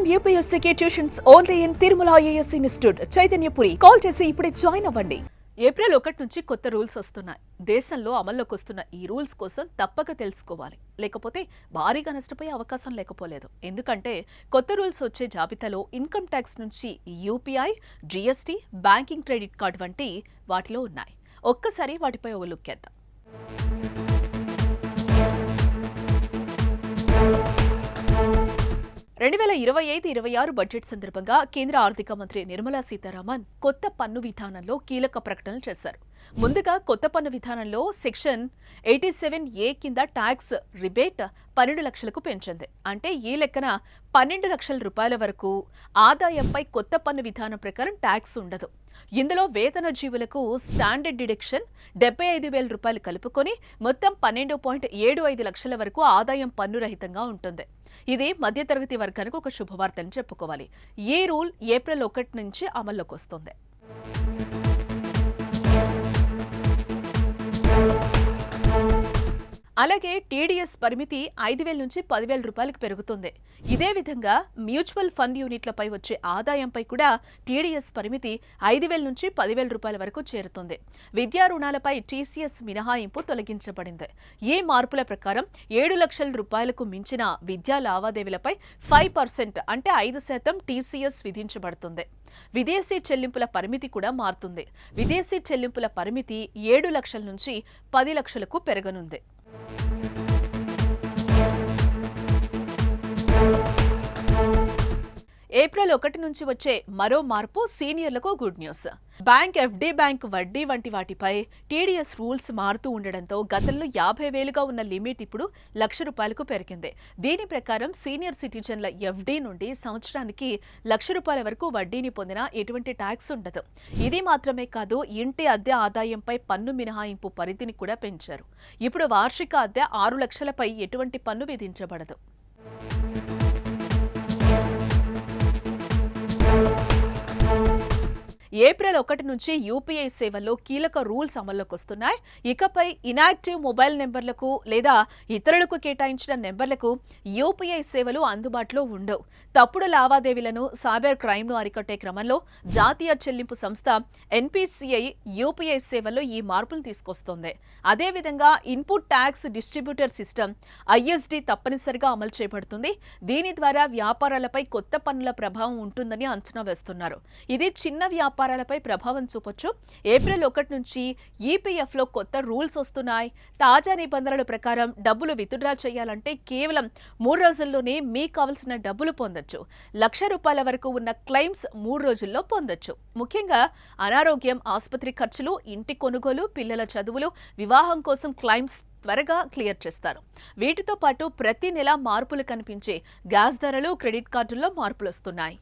IIM UPSC tuitions only in Tirumala IAS institute Chaitanyapuri. Call చేసి ఇప్పుడే join అవ్వండి. ఏప్రిల్ 1 నుంచి కొత్త రూల్స్ వస్తున్నాయి. దేశంలో అమల్లోకి వస్తున్న ఈ రూల్స్ కోసం తప్పక తెలుసుకోవాలి. లేకపోతే భారీగా నష్టపోయే అవకాశం లేకపోలేదు. ఎందుకంటే కొత్త రూల్స్ వచ్చే జాబితాలో ఇన్కమ్ ట్యాక్స్ నుంచి UPI, GST, banking credit card వంటి వాటిలో ఉన్నాయి. ఒక్కసారి వాటిపై ఒక లుక్ వేద్దాం. 2025-26 బడ్జెట్ సందర్భంగా కేంద్ర ఆర్థిక మంత్రి నిర్మలా సీతారామన్ కొత్త పన్ను విధానంలో కీలక ప్రకటనలు చేశారు. ముందుగా కొత్త పన్ను విధానంలో సెక్షన్ 87A కింద ట్యాక్స్ రిబేట్ 12 లక్షలకు పెంచింది. అంటే ఈ లెక్కన 12 లక్షల రూపాయల వరకు ఆదాయంపై కొత్త పన్ను విధానం ప్రకారం ట్యాక్స్ ఉండదు. ఇందులో వేతన జీవులకు స్టాండర్డ్ డిడక్షన్ 75,000 రూపాయలు కలుపుకొని మొత్తం 12.75 లక్షల వరకు ఆదాయం పన్ను రహితంగా ఉంటుంది. ఇది మధ్యతరగతి వర్గానికి ఒక శుభవార్త అని చెప్పుకోవాలి. ఈ రూల్ ఏప్రిల్ 1 నుంచి అమల్లోకి వస్తుంది. అలాగే TDS పరిమితి 5,000 నుంచి 10,000 రూపాయలకు పెరుగుతుంది. ఇదే విధంగా మ్యూచువల్ ఫండ్ యూనిట్లపై వచ్చే ఆదాయంపై కూడా TDS పరిమితి 5,000 నుంచి 10,000 రూపాయల వరకు చేరుతుంది. విద్యా రుణాలపై TCS మినహాయింపు తొలగించబడింది. ఈ మార్పుల ప్రకారం 7 లక్షల రూపాయలకు మించిన విద్యా లావాదేవీలపై 5% అంటే 5% TCS విధించబడుతుంది. విదేశీ చెల్లింపుల పరిమితి కూడా మారుతుంది. విదేశీ చెల్లింపుల పరిమితి 7 లక్షల నుంచి 10 లక్షలకు పెరగనుంది. ఏప్రిల్ 1 నుంచి వచ్చే మరో మార్పు సీనియర్లకు good news. Bank, FD bank వడ్డీ వంటి వాటిపై TDS రూల్స్ మారుతూ ఉండడంతో గతంలో 50,000గా ఉన్న లిమిట్ ఇప్పుడు 1,00,000 రూపాయలకు పెరిగింది. దీని ప్రకారం సీనియర్ సిటిజన్ల FD నుండి సంవత్సరానికి 1,00,000 రూపాయల వరకు వడ్డీని పొందినా ఎటువంటి ట్యాక్స్ ఉండదు. ఇది మాత్రమే కాదు, ఇంటి అద్దె ఆదాయంపై పన్ను మినహాయింపు పరిధిని కూడా పెంచారు. ఇప్పుడు వార్షిక అద్దె 6 లక్షలపై ఎటువంటి పన్ను విధించబడదు. ఏప్రిల్ 1 నుంచి UPI సేవల్లో కీలక రూల్స్ అమల్లోకి వస్తున్నాయి. ఇకపై ఇనాక్టివ్ మొబైల్ నెంబర్లకు లేదా ఇతరులకు కేటాయించిన నెంబర్లకు UPI సేవలు అందుబాటులో ఉండవు. తప్పుడు లావాదేవీలను, సైబర్ క్రైమ్ను అరికట్టే క్రమంలో జాతీయ చెల్లింపు సంస్థ NPCI UPI సేవల్లో ఈ మార్పులు తీసుకొస్తోంది. అదేవిధంగా input tax distributor system ISD తప్పనిసరిగా అమలు చేపడుతుంది. దీని ద్వారా వ్యాపారాలపై కొత్త పన్నుల ప్రభావం ఉంటుందని అంచనా వేస్తున్నారు. ఇది చిన్న వ్యాపారాలపై ప్రభావం చూపొచ్చు. ఏప్రిల్ 1 నుంచి EPFలో కొత్త రూల్స్ వస్తున్నాయి. తాజా నిబంధనల ప్రకారం డబ్బులు విత్డ్రా చేయాలంటే కేవలం 3 రోజుల్లోనే మీకు కావలసిన డబ్బులు పొందొచ్చు. 1,00,000 రూపాయల వరకు ఉన్న క్లెయిమ్స్ 3 రోజుల్లో పొందొచ్చు. ముఖ్యంగా అనారోగ్యం, ఆసుపత్రి ఖర్చులు, ఇంటి కొనుగోలు, పిల్లల చదువులు, వివాహం కోసం క్లెయిమ్స్ త్వరగా క్లియర్ చేస్తారు. వీటితో పాటు ప్రతి నెల మార్పులు కనిపించే గ్యాస్ ధరలు, క్రెడిట్ కార్డుల్లో మార్పులు వస్తున్నాయి.